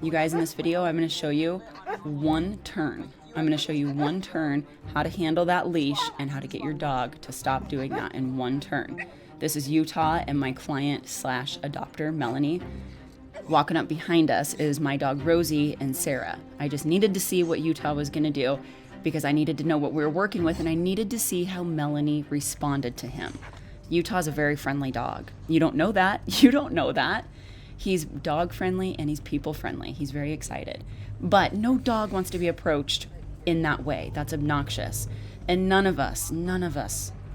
You guys, in this video, I'm gonna show you one turn. I'm gonna show you one turn, how to handle that leash, and how to get your dog to stop doing that in one turn. This is Utah and my client slash adopter, Melanie. Walking up behind us is my dog, Rosie, and Sarah. I just needed to see what Utah was gonna do because I needed to know what we were working with, and I needed to see how Melanie responded to him. Utah's a very friendly dog. You don't know that. You don't know that. He's dog friendly and he's people friendly. He's very excited. But no dog wants to be approached in that way. That's obnoxious. And none of us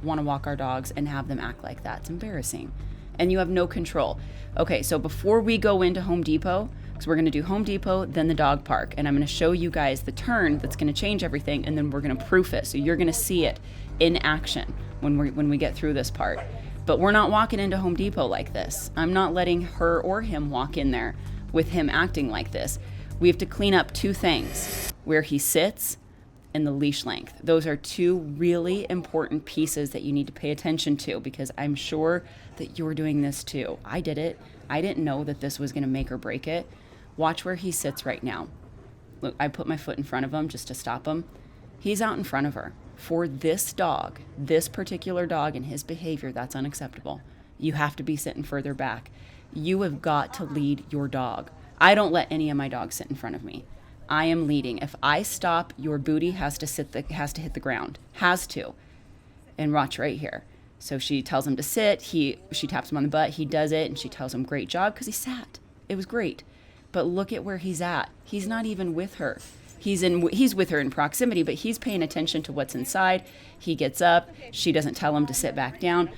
want to walk our dogs and have them act like that. It's embarrassing. And you have no control. Okay, so before we go into Home Depot, because we're going to do Home Depot, then the dog park, and I'm going to show you guys the turn that's going to change everything, and then we're going to proof it. So you're going to see it in action when we get through this part. But we're not walking into Home Depot like this. I'm not letting her or him walk in there with him acting like this. We have to clean up two things: where he sits and the leash length. Those are two really important pieces that you need to pay attention to, because I'm sure that you're doing this too. I did it. I didn't know that this was going to make or break it. Watch where he sits right now. Look, I put my foot in front of him just to stop him. He's out in front of her. For this dog, this particular dog and his behavior, that's unacceptable. You have to be sitting further back. You have got to lead your dog. I don't let any of my dogs sit in front of me. I am leading. If I stop, your booty has to hit the ground. Has to. And watch right here. So she tells him to sit. She taps him on the butt. He does it, and she tells him, great job, because he sat. It was great. But look at where he's at. He's not even with her. He's with her in proximity, but he's paying attention to what's inside. He gets up. She doesn't tell him to sit back down.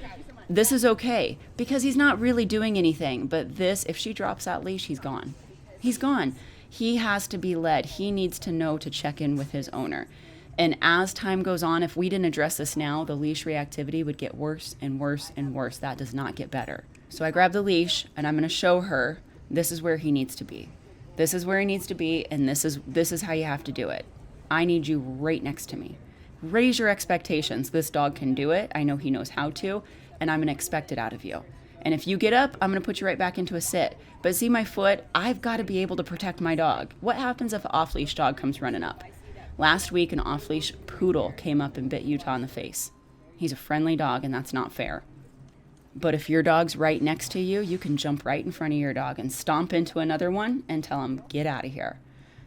This is okay because he's not really doing anything. But this, if she drops that leash, he's gone. He's gone. He has to be led. He needs to know to check in with his owner. And as time goes on, if we didn't address this now, the leash reactivity would get worse and worse and worse. That does not get better. So I grab the leash and I'm going to show her this is where he needs to be. This is where he needs to be, and this is how you have to do it. I need you right next to me. Raise your expectations. This dog can do it. I know he knows how to, and I'm going to expect it out of you. And if you get up, I'm going to put you right back into a sit. But see my foot? I've got to be able to protect my dog. What happens if an off-leash dog comes running up? Last week, an off-leash poodle came up and bit Utah in the face. He's a friendly dog, and that's not fair. But if your dog's right next to you, you can jump right in front of your dog and stomp into another one and tell him, get out of here.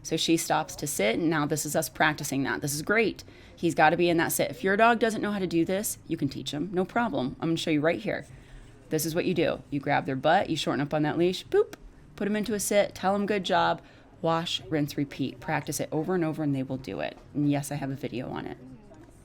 So she stops to sit, and now this is us practicing that. This is great. He's got to be in that sit. If your dog doesn't know how to do this, you can teach him. No problem. I'm going to show you right here. This is what you do. You grab their butt, you shorten up on that leash, boop, put them into a sit, tell them good job, wash, rinse, repeat. Practice it over and over, and they will do it. And yes, I have a video on it.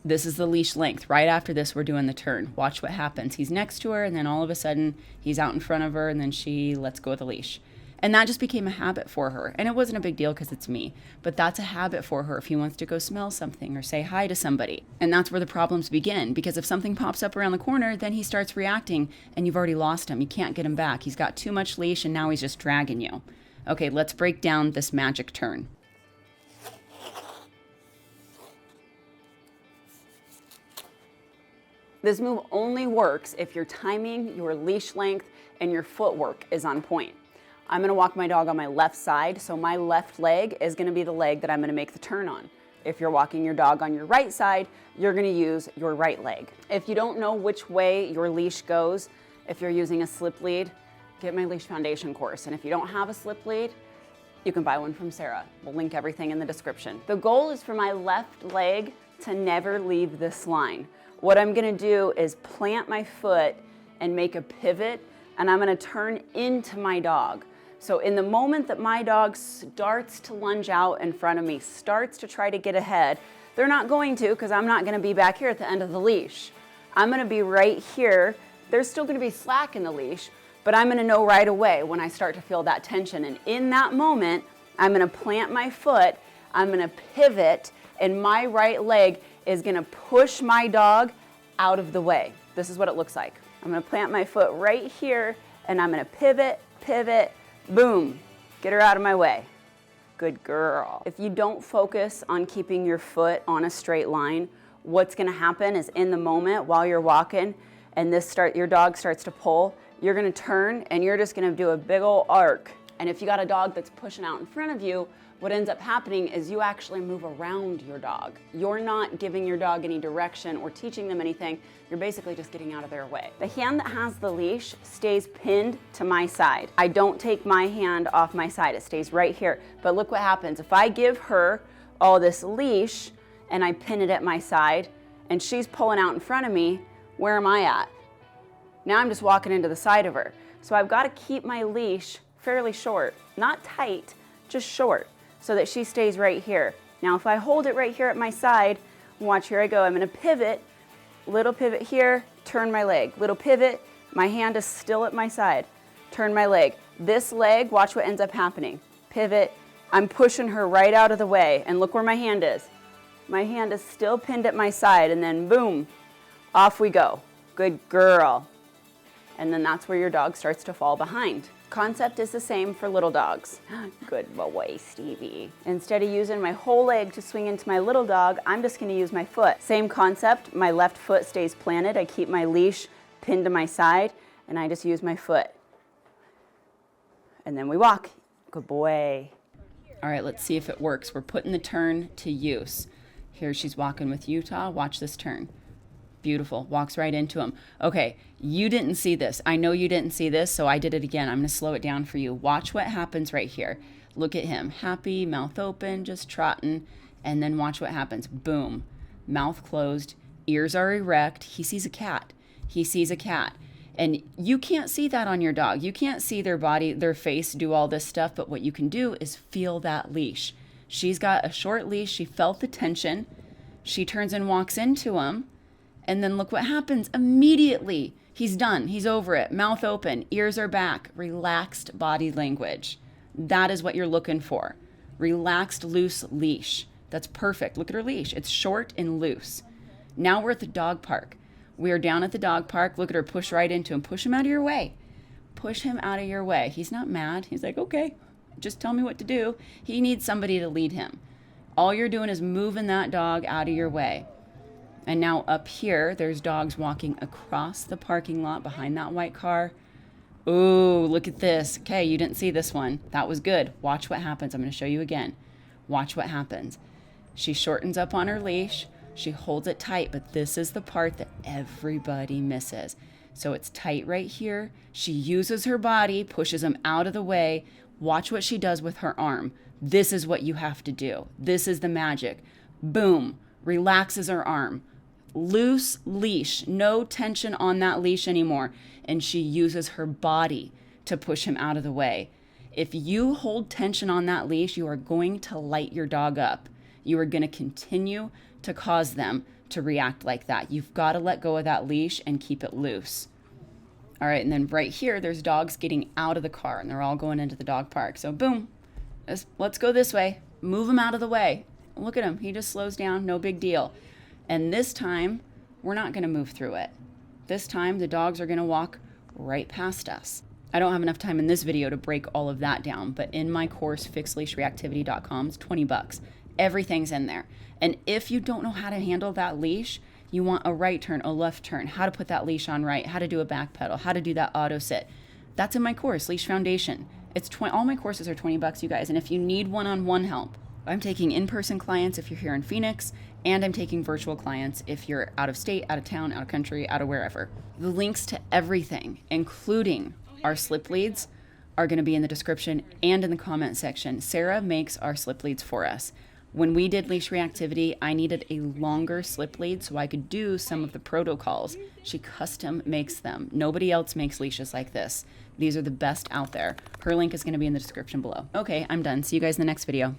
This is the leash length. Right after this, we're doing the turn. Watch what happens. He's next to her, and then all of a sudden, he's out in front of her, and then she lets go of the leash. And that just became a habit for her. And it wasn't a big deal because it's me. But that's a habit for her if he wants to go smell something or say hi to somebody. And that's where the problems begin. Because if something pops up around the corner, then he starts reacting, and you've already lost him. You can't get him back. He's got too much leash, and now he's just dragging you. Okay, let's break down this magic turn. This move only works if your timing, your leash length, and your footwork is on point. I'm going to walk my dog on my left side, so my left leg is going to be the leg that I'm going to make the turn on. If you're walking your dog on your right side, you're going to use your right leg. If you don't know which way your leash goes, if you're using a slip lead, get my leash foundation course. And if you don't have a slip lead, you can buy one from Sarah. We'll link everything in the description. The goal is for my left leg to never leave this line. What I'm gonna do is plant my foot and make a pivot, and I'm gonna turn into my dog. So in the moment that my dog starts to lunge out in front of me, starts to try to get ahead, they're not going to, because I'm not gonna be back here at the end of the leash. I'm gonna be right here. There's still gonna be slack in the leash, but I'm gonna know right away when I start to feel that tension. And in that moment, I'm gonna plant my foot, I'm gonna pivot, and my right leg is gonna push my dog out of the way. This is what it looks like. I'm gonna plant my foot right here, and I'm gonna pivot, pivot, boom, get her out of my way. Good girl. If you don't focus on keeping your foot on a straight line, what's gonna happen is in the moment while you're walking and your dog starts to pull, you're gonna turn and you're just gonna do a big old arc And if you got a dog that's pushing out in front of you, what ends up happening is you actually move around your dog. You're not giving your dog any direction or teaching them anything. You're basically just getting out of their way. The hand that has the leash stays pinned to my side. I don't take my hand off my side. It stays right here. But look what happens. If I give her all this leash and I pin it at my side and she's pulling out in front of me, where am I at? Now I'm just walking into the side of her. So I've got to keep my leash fairly short, not tight, just short, so that she stays right here. Now if I hold it right here at my side, watch, here I go, I'm gonna pivot, little pivot here, turn my leg, little pivot, my hand is still at my side, turn my leg. This leg, watch what ends up happening. Pivot, I'm pushing her right out of the way, and look where my hand is. My hand is still pinned at my side, and then boom, off we go. Good girl. And then that's where your dog starts to fall behind. Concept is the same for little dogs. Good boy, Stevie. Instead of using my whole leg to swing into my little dog, I'm just gonna use my foot. Same concept, my left foot stays planted. I keep my leash pinned to my side, and I just use my foot. And then we walk. Good boy. All right, let's see if it works. We're putting the turn to use. Here she's walking with Utah. Watch this turn. Beautiful, walks right into him. Okay, you didn't see this. I know you didn't see this, so I did it again. I'm gonna slow it down for you. Watch what happens right here. Look at him, happy, mouth open, just trotting, and then watch what happens. Boom, mouth closed, ears are erect. He sees a cat. He sees a cat. And you can't see that on your dog. You can't see their body, their face do all this stuff, but what you can do is feel that leash. She's got a short leash. She felt the tension. She turns and walks into him. And then look what happens immediately. He's done. He's over it. Mouth open. Ears are back. Relaxed body language. That is what you're looking for. Relaxed, loose leash. That's perfect. Look at her leash. It's short and loose. Now we're at the dog park. We are down at the dog park. Look at her push right into him. Push him out of your way. Push him out of your way. He's not mad. He's like, okay, just tell me what to do. He needs somebody to lead him. All you're doing is moving that dog out of your way. And now up here, there's dogs walking across the parking lot behind that white car. Ooh, look at this. Okay, you didn't see this one. That was good. Watch what happens. I'm going to show you again. Watch what happens. She shortens up on her leash. She holds it tight, but this is the part that everybody misses. So it's tight right here. She uses her body, pushes him out of the way. Watch what she does with her arm. This is what you have to do. This is the magic. Boom. Relaxes her arm. Loose leash, no tension on that leash anymore. And she uses her body to push him out of the way. If you hold tension on that leash, you are going to light your dog up. You are going to continue to cause them to react like that. You've got to let go of that leash and keep it loose. All right, and then right here, there's dogs getting out of the car, and they're all going into the dog park. So boom, let's go this way. Move them out of the way. Look at him. He just slows down. No big deal. And this time, we're not going to move through it. This time, the dogs are going to walk right past us. I don't have enough time in this video to break all of that down, but in my course, fixedleashreactivity.com, it's $20. Everything's in there. And if you don't know how to handle that leash, you want a right turn, a left turn, how to put that leash on right, how to do a back pedal, how to do that auto sit. That's in my course, Leash Foundation. All my courses are $20, you guys. And if you need one-on-one help, I'm taking in-person clients if you're here in Phoenix, and I'm taking virtual clients if you're out of state, out of town, out of country, out of wherever. The links to everything, including our slip leads, are going to be in the description and in the comment section. Sarah makes our slip leads for us. When we did leash reactivity, I needed a longer slip lead so I could do some of the protocols. She custom makes them. Nobody else makes leashes like this. These are the best out there. Her link is going to be in the description below. Okay, I'm done. See you guys in the next video.